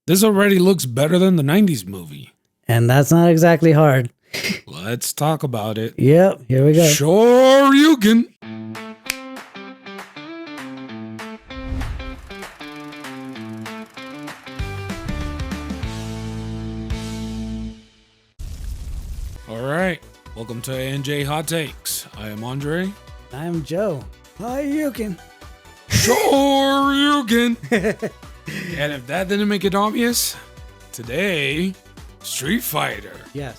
This already looks better than the 90s movie. And that's not exactly hard. Let's talk about it. Yep, here we go. Sure you can. All right. Welcome to ANJ Hot Takes. I am Andre. I'm Joe. Hi, you can. Sure you can. And if that didn't make it obvious, today, Street Fighter. Yes.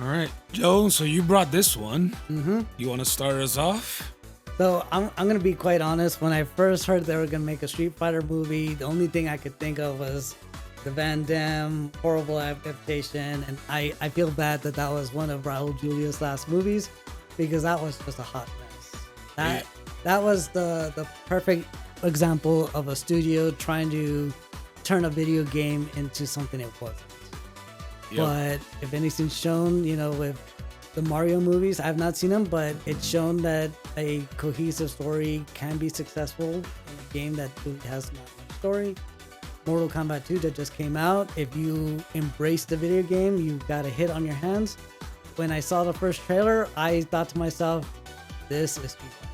All right, Joe, so you brought this one. Mm-hmm. You want to start us off? So I'm going to be quite honest. When I first heard they were going to make a Street Fighter movie, the only thing I could think of was the Van Damme horrible adaptation. And I feel bad that was one of Raul Julia's last movies because that was just a hot mess. That was the perfect example of a studio trying to turn a video game into something it wasn't. Yep. But if anything's shown, with the Mario movies, I've not seen them, but it's shown that a cohesive story can be successful in a game that really has not much story. Mortal Kombat 2 that just came out, if you embrace the video game, you've got a hit on your hands. When I saw the first trailer, I thought to myself, this is Street Fighter.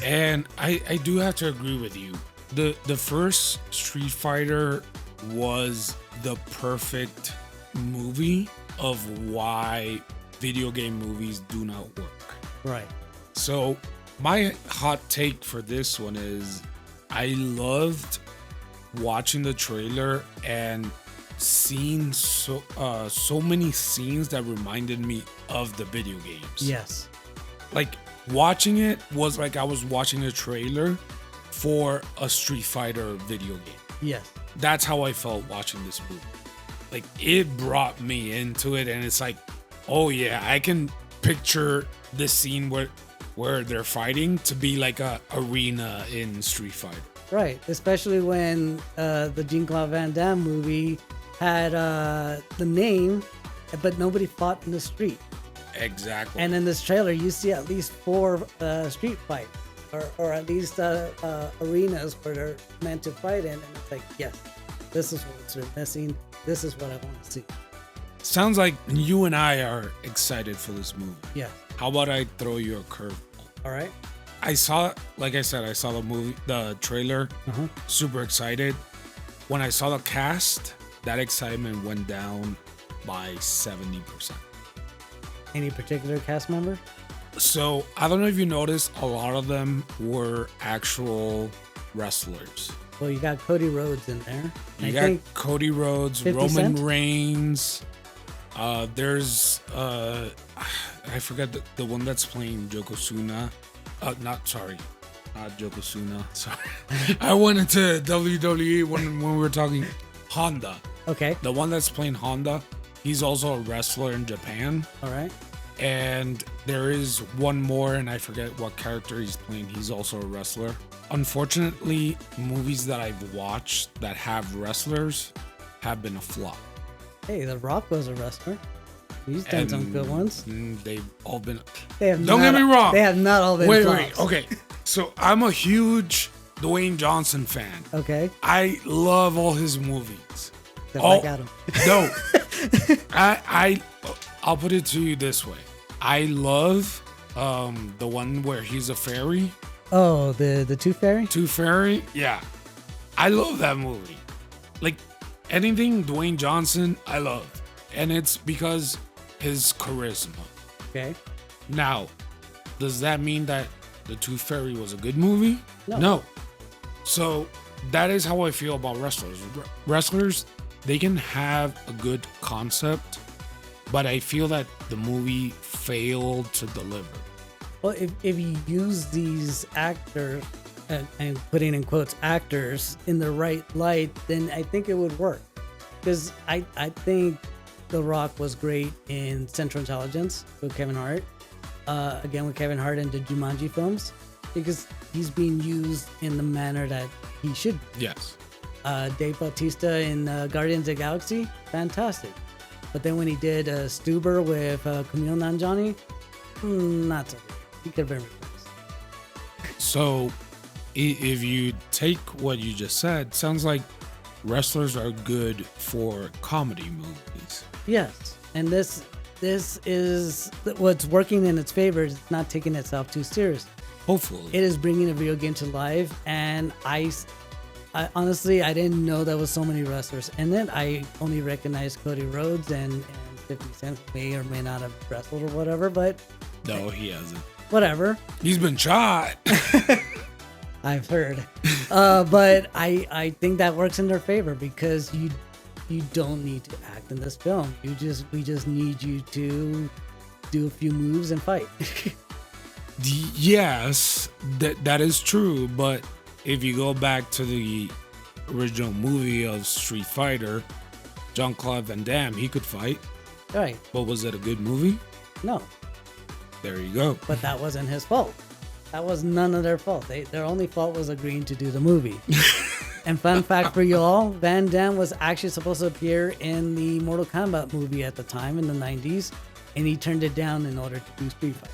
And I do have to agree with you. The first Street Fighter was the perfect movie of why video game movies do not work. Right. So my hot take for this one is I loved watching the trailer and seeing so many scenes that reminded me of the video games. Yes. Like watching it was like I was watching a trailer for a Street Fighter video game. Yes. That's how I felt watching this movie. Like it brought me into it, and it's like, oh yeah, I can picture this scene where they're fighting to be like a arena in Street Fighter. Right, especially when the Jean-Claude Van Damme movie had the name, but nobody fought in the street. Exactly. And in this trailer, you see at least 4 street fights, or at least arenas where they're meant to fight in, and it's like, yes, this is what's missing. This is what I want to see. Sounds like you and I are excited for this movie. Yeah. How about I throw you a curveball? All right. I saw the movie, the trailer, super excited. When I saw the cast, that excitement went down by 70%. Any particular cast member? So, I don't know if you noticed, a lot of them were actual wrestlers. Well, you got Cody Rhodes in there. You got Cody Rhodes, Roman Cent? Reigns. There's, I forgot the one that's playing Yokozuna. Not Yokozuna. Sorry. I went into WWE when we were talking Honda. Okay. The one that's playing Honda, he's also a wrestler in Japan. All right. And there is one more, and I forget what character he's playing. He's also a wrestler. Unfortunately, movies that I've watched that have wrestlers have been a flop. Hey, The Rock was a wrestler. He's done some good ones. They've all been... Don't get me wrong. They have not all been flops. Wait. Okay. So I'm a huge Dwayne Johnson fan. Okay. I love all his movies. Black Adam. No. I'll put it to you this way. I love the one where he's a fairy. Oh, the Tooth Fairy? Tooth Fairy? Yeah. I love that movie. Like, anything Dwayne Johnson, I love. And it's because his charisma. Okay. Now, does that mean that the Tooth Fairy was a good movie? No. So, that is how I feel about wrestlers. Wrestlers, they can have a good concept, but I feel that the movie failed to deliver. Well, if you use these actors, and putting in quotes actors, in the right light, then I think it would work. Because I think The Rock was great in Central Intelligence with Kevin Hart. Again, with Kevin Hart in the Jumanji films. Because he's being used in the manner that he should be. Yes. Dave Bautista in Guardians of the Galaxy, fantastic. But then when he did Stuber with Kumail Nanjiani, not so good. He could have been replaced. So, if you take what you just said, sounds like wrestlers are good for comedy movies. Yes, and this is what's working in its favor. It's not taking itself too seriously. Hopefully. It is bringing a video game to life, and I honestly I didn't know there was so many wrestlers in it. I only recognized Cody Rhodes and 50 Cent may or may not have wrestled or whatever, but No, he hasn't. whatever. He's been shot. I've heard, but I think that works in their favor because you don't need to act in this film. We just need you to do a few moves and fight. Yes, that is true. But if you go back to the original movie of Street Fighter, Jean-Claude Van Damme, he could fight. Right? But was it a good movie? No, There you go. but that wasn't his fault. That was none of their fault. Their only fault was agreeing to do the movie. And fun fact for you all, Van Damme was actually supposed to appear in the Mortal Kombat movie at the time in the 90s, and he turned it down in order to do Street Fighter.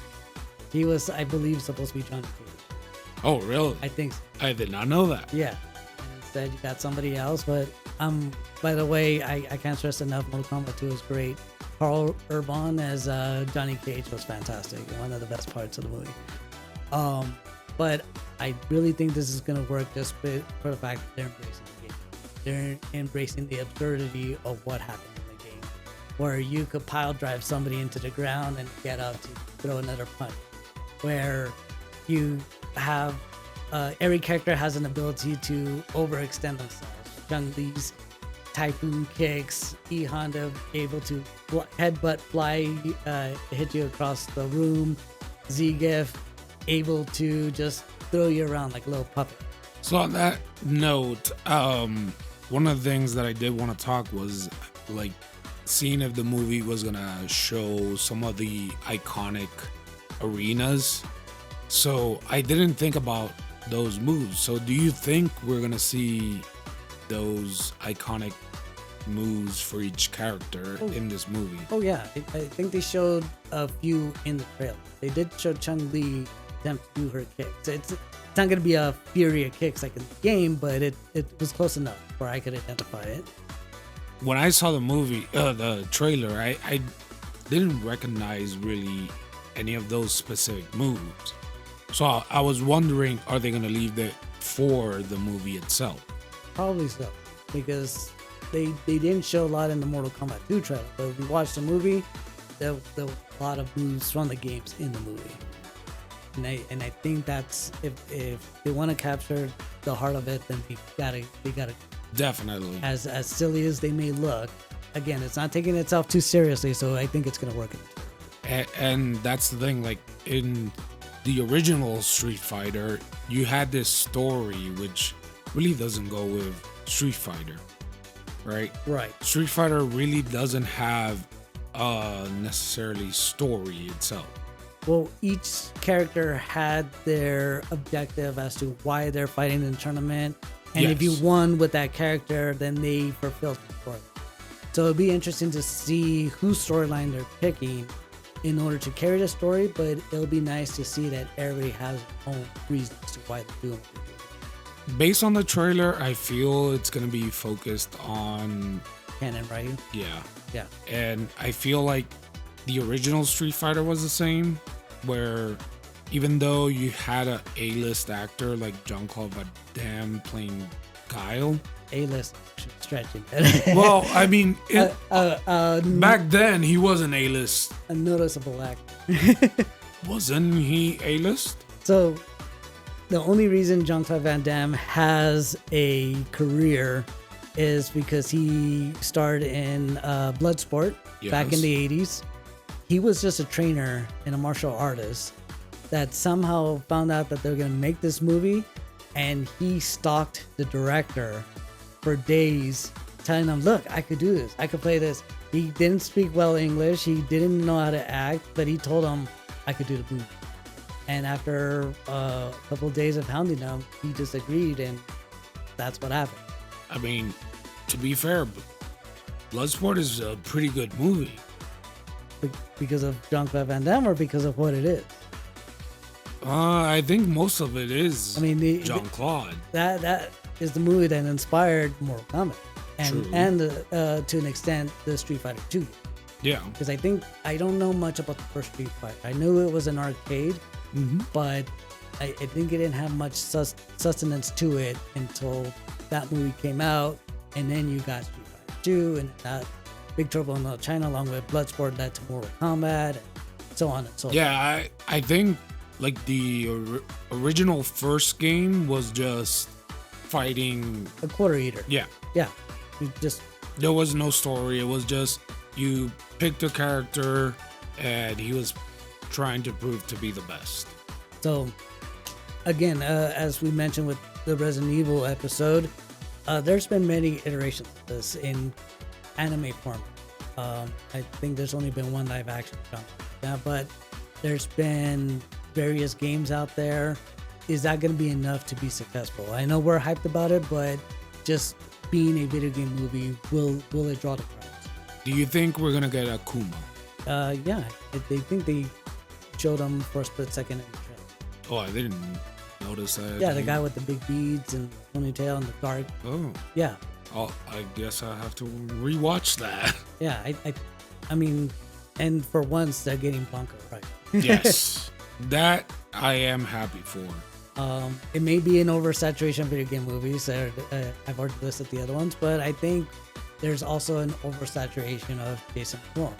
He was, I believe, supposed to be Johnny Cage. Oh, really? I think so. I did not know that. Yeah. And instead, you got somebody else. But by the way, I can't stress enough, Mortal Kombat 2 is great. Carl Urban as Johnny Cage was fantastic. One of the best parts of the movie. But I really think this is going to work just for the fact that they're embracing the game. They're embracing the absurdity of what happened in the game, where you could pile drive somebody into the ground and get up to throw another punch, where you have every character has an ability to overextend themselves. Chun-Li's typhoon kicks, E Honda able to headbutt fly, hit you across the room, Zangief able to just throw you around like a little puppet. So on that note, one of the things that I did want to talk was like seeing if the movie was gonna show some of the iconic arenas. So I didn't think about those moves. So do you think we're gonna see those iconic moves for each character in this movie? Oh yeah, I think they showed a few in the trailer. They did show Chun-Li attempt to do her kicks. It's not going to be a fury of kicks like in the game, but it was close enough where I could identify it. When I saw the movie, the trailer, I didn't recognize really any of those specific moves. So I was wondering, are they going to leave that for the movie itself? Probably so, because they didn't show a lot in the Mortal Kombat 2 trailer, but if we watched the movie, there were a lot of moves from the games in the movie. And I think that's if they want to capture the heart of it, then they gotta Definitely. as silly as they may look. Again, it's not taking itself too seriously, so I think it's gonna work. And that's the thing, like in the original Street Fighter, you had this story which really doesn't go with Street Fighter, right? Right. Street Fighter really doesn't have necessarily story itself. Well, each character had their objective as to why they're fighting in the tournament, and if you Yes. won with that character, then they fulfilled the story. So it'd be interesting to see whose storyline they're picking in order to carry the story, but it'll be nice to see that everybody has their own reasons to why they're doing what they're doing. Based on the trailer, I feel it's gonna be focused on Canon, right? yeah. Yeah. And I feel like the original Street Fighter was the same, where even though you had a A-list actor like Jean-Claude Van Damme playing Guile, A-list stretching. well, I mean, back a then he wasn't A-list, noticeable actor. wasn't he A-list? So, the only reason Jean-Claude Van Damme has a career is because he starred in Bloodsport back in Yes. the 80s. He was just a trainer and a martial artist that somehow found out that they were going to make this movie, and he stalked the director for days, telling him, look, I could do this. I could play this. He didn't speak well English. He didn't know how to act, but he told him I could do the movie. And after a couple of days of hounding him, he just agreed, and that's what happened. I mean, to be fair, Bloodsport is a pretty good movie. Because of Jean-Claude Van Damme or because of what it is? I think most of it is I mean, Jean-Claude. that is the movie that inspired Mortal Kombat, True. and to an extent the Street Fighter 2. Yeah. Because I don't know much about the first Street Fighter. I knew it was an arcade, but I think it didn't have much sustenance to it until that movie came out, and then you got Street Fighter 2, and that Big Trouble in Little China, along with Bloodsport, led to Mortal Kombat, and so on and so forth. Yeah, I think like the original first game was just fighting. A quarter eater. Yeah. Yeah. You just There was no story. It was just you picked a character and he was trying to prove to be the best. So, again, as we mentioned with the Resident Evil episode, there's been many iterations of this in anime form. I think there's only been one live action film. Yeah, but there's been various games out there. Is that going to be enough to be successful? I know we're hyped about it, but just being a video game movie, will it draw the crowds? Do you think we're gonna get Akuma? Yeah, they think they showed him for a split second in the trailer. Oh, I didn't notice that. Yeah, the guy with the big beads and ponytail and the dark. Oh. Yeah. Oh, I guess I have to rewatch that. Yeah, I mean, and for once they're getting Blanca right. Yes, that I am happy for. It may be an oversaturation of video game movies. I've already listed the other ones, but I think there's also an oversaturation of Jason Momoa.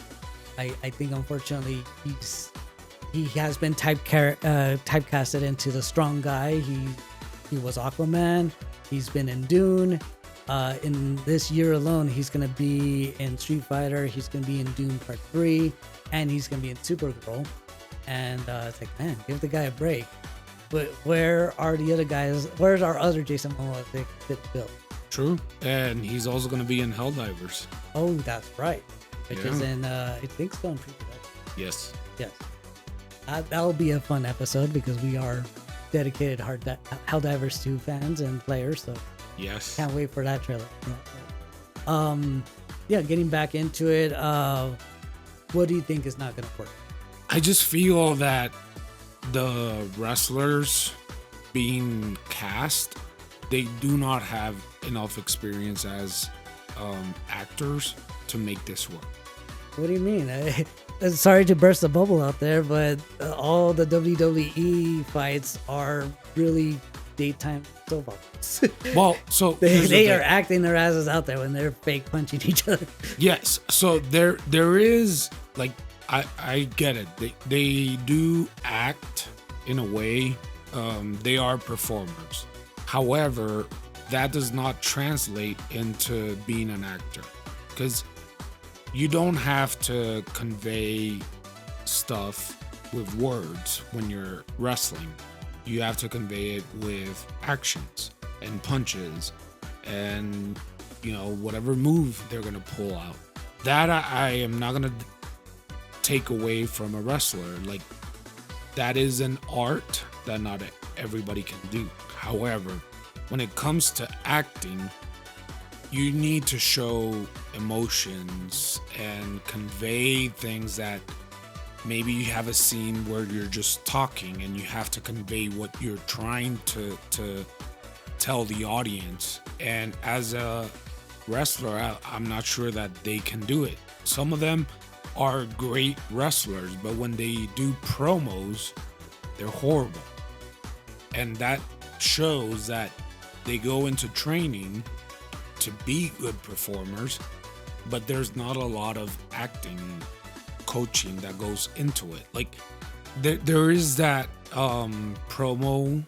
I think unfortunately he has been typecasted into the strong guy. He was Aquaman. He's been in Dune. In this year alone, he's gonna be in Street Fighter. He's gonna be in Dune Part 3, and he's gonna be in Supergirl. And it's like, man, give the guy a break. But where are the other guys? Where's our other Jason Momoa that fit the bill? True. And he's also going to be in Helldivers. Oh, that's right. Which Yeah. is in, I think, still in pre-production. Yes. Yes. That'll be a fun episode because we are dedicated Helldivers 2 fans and players. So Yes. can't wait for that trailer. Yeah, getting back into it. What do you think is not going to work? I just feel that the wrestlers being cast, they do not have enough experience as actors to make this work. What do you mean? Sorry to burst the bubble out there, but all the WWE fights are really daytime soap operas. Well, so here's the they thing. are acting their asses out there when they're fake punching each other. Yes. So there is like I get it. They do act in a way. They are performers. However, that does not translate into being an actor, because you don't have to convey stuff with words when you're wrestling. You have to convey it with actions and punches and, you know, whatever move they're going to pull out. That I am not going to take away from a wrestler. Like, that is an art that not everybody can do. However, when it comes to acting, you need to show emotions and convey things that maybe you have a scene where you're just talking and you have to convey what you're trying to tell the audience. And as a wrestler, I'm not sure that they can do it. Some of them are great wrestlers, but when they do promos, they're horrible. And that shows that they go into training to be good performers, but there's not a lot of acting coaching that goes into it. Like there is that promo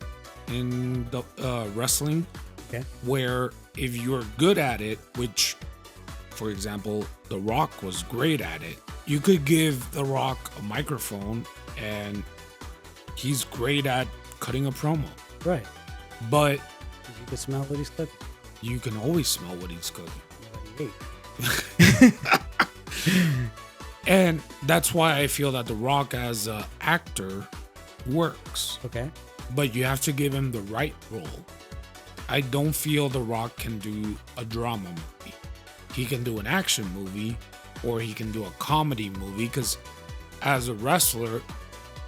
in the wrestling, Okay. where if you're good at it, which, for example, The Rock was great at it, you could give The Rock a microphone and he's great at cutting a promo. Right. But You can smell what he's cooking. you can always smell what he's cooking. What he ate. And that's why I feel that The Rock as an actor works. Okay. But you have to give him the right role. I don't feel The Rock can do a drama movie. He can do an action movie, or he can do a comedy movie, because as a wrestler,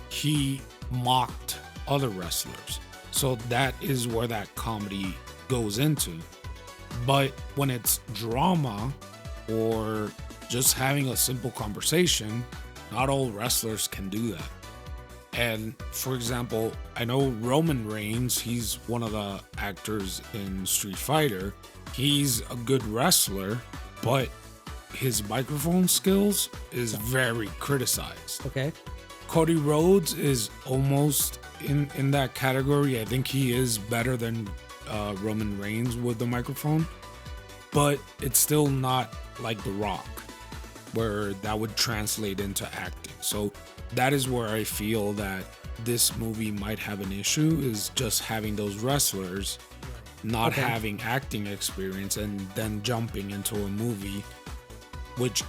he mocked other wrestlers. So that is where that comedy goes into. But when it's drama or just having a simple conversation, not all wrestlers can do that. And for example, I know Roman Reigns, he's one of the actors in Street Fighter. He's a good wrestler, but his microphone skills is very criticized. Okay. Cody Rhodes is almost in that category. I think he is better than Roman Reigns with the microphone, but it's still not like The Rock, where that would translate into acting. So that is where I feel that this movie might have an issue, is just having those wrestlers not having acting experience and then jumping into a movie, which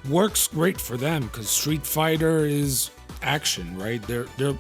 works great for them because Street Fighter is action, right? They're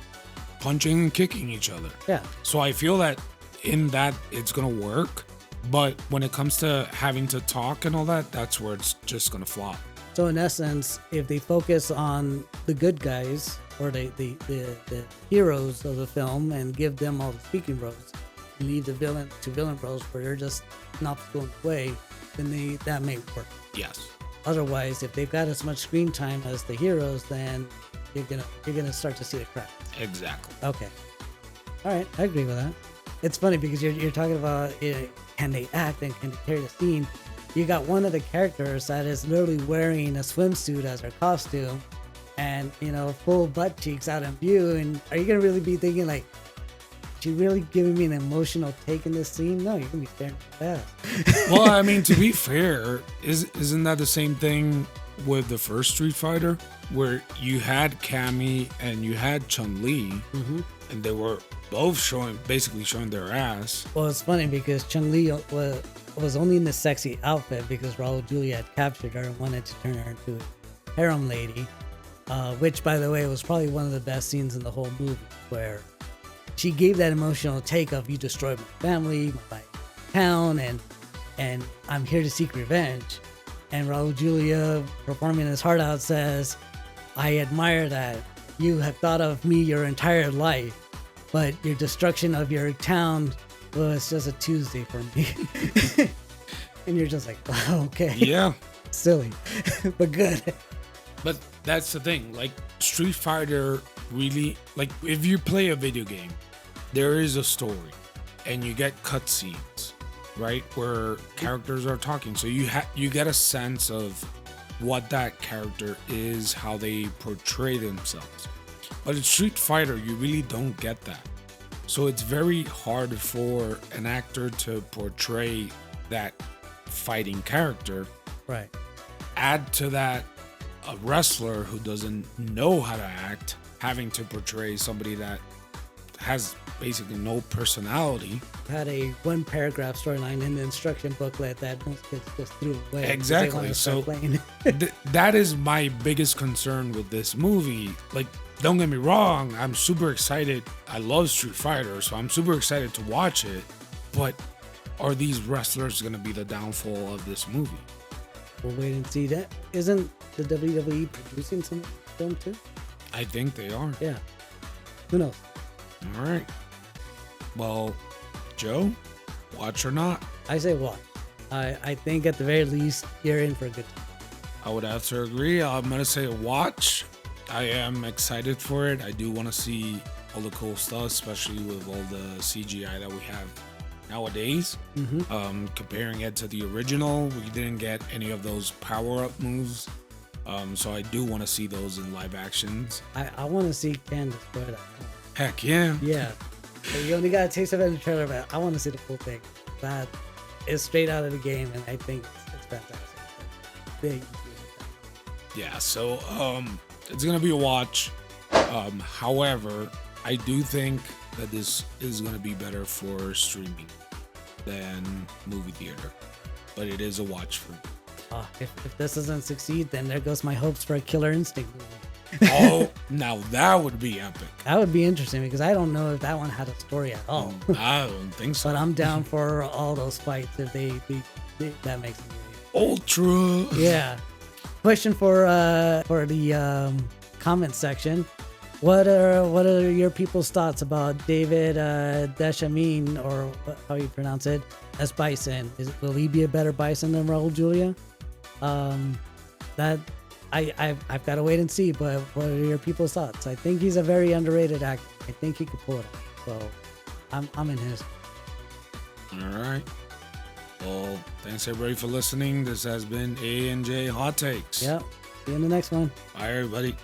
punching and kicking each other. Yeah. So I feel that in that it's gonna work, but when it comes to having to talk and all that, that's where it's just gonna flop. So in essence, if they focus on the good guys or the heroes of the film and give them all the speaking roles, leave the villain roles where they're just not going away, then that may work. Yes. Otherwise, if they've got as much screen time as the heroes, then you're gonna start to see the cracks. Exactly. Okay. All right, I agree with that. It's funny because you're talking about can they act and can they carry the scene. You got one of the characters that is literally wearing a swimsuit as her costume, and full butt cheeks out in view. And are you gonna really be thinking like, she really giving me an emotional take in this scene? No, you're gonna be staring at that. Well, I mean, to be fair, isn't that the same thing with the first Street Fighter, where you had Cammy and you had Chun-Li, and they were both basically showing their ass. Well, it's funny because Chun-Li was only in the sexy outfit because Raul Julia had captured her and wanted to turn her into a harem lady, which, by the way, was probably one of the best scenes in the whole movie, where she gave that emotional take of, you destroyed my family, my town, and I'm here to seek revenge. And Raul Julia, performing his heart out, says, I admire that. You have thought of me your entire life, but your destruction of your town was just a Tuesday for me. And you're just like, oh, okay. Yeah. Silly, but good. But that's the thing. Like, Street Fighter really, like, if you play a video game, there is a story and you get cutscenes, right, where characters are talking. So you get a sense of what that character is, how they portray themselves. But in Street Fighter, you really don't get that. So it's very hard for an actor to portray that fighting character. Right. Add to that a wrestler who doesn't know how to act, having to portray somebody that has basically no personality. Had a one paragraph storyline in the instruction booklet that most kids just threw away. Exactly. So that is my biggest concern with this movie. Like, don't get me wrong, I'm super excited. I love Street Fighter, so I'm super excited to watch it. But are these wrestlers going to be the downfall of this movie? We'll wait and see. That isn't the WWE producing some film too? I think they are. Yeah. Who knows? All right. Well, Joe, watch or not? I say watch. I think at the very least you're in for a good time. I would have to agree. I'm going to say watch. I am excited for it. I do want to see all the cool stuff, especially with all the CGI that we have nowadays. Comparing it to the original, we didn't get any of those power-up moves. So I do want to see those in live actions. I want to see Candace destroy that. Heck yeah. Yeah. So you only got a taste of it in the trailer, but I want to see the full thing. That is straight out of the game, and I think it's fantastic. Big. Yeah, so it's gonna be a watch. However, I do think that this is gonna be better for streaming than movie theater, but it is a watch for me. If this doesn't succeed, then there goes my hopes for a Killer Instinct movie. Oh, now that would be epic. That would be interesting because I don't know if that one had a story at all. I don't think so. But I'm down for all those fights if they that makes a movie. Ultra. Yeah. Question for the comment section. What are your people's thoughts about David Deschamin, or how you pronounce it, as Bison? Will he be a better Bison than Raul Julia? That I've got to wait and see. But what are your people's thoughts? I think he's a very underrated actor. I think he could pull it off. So I'm in his. All right. Well, thanks everybody for listening. This has been A&J Hot Takes. Yep. See you in the next one. Bye, everybody.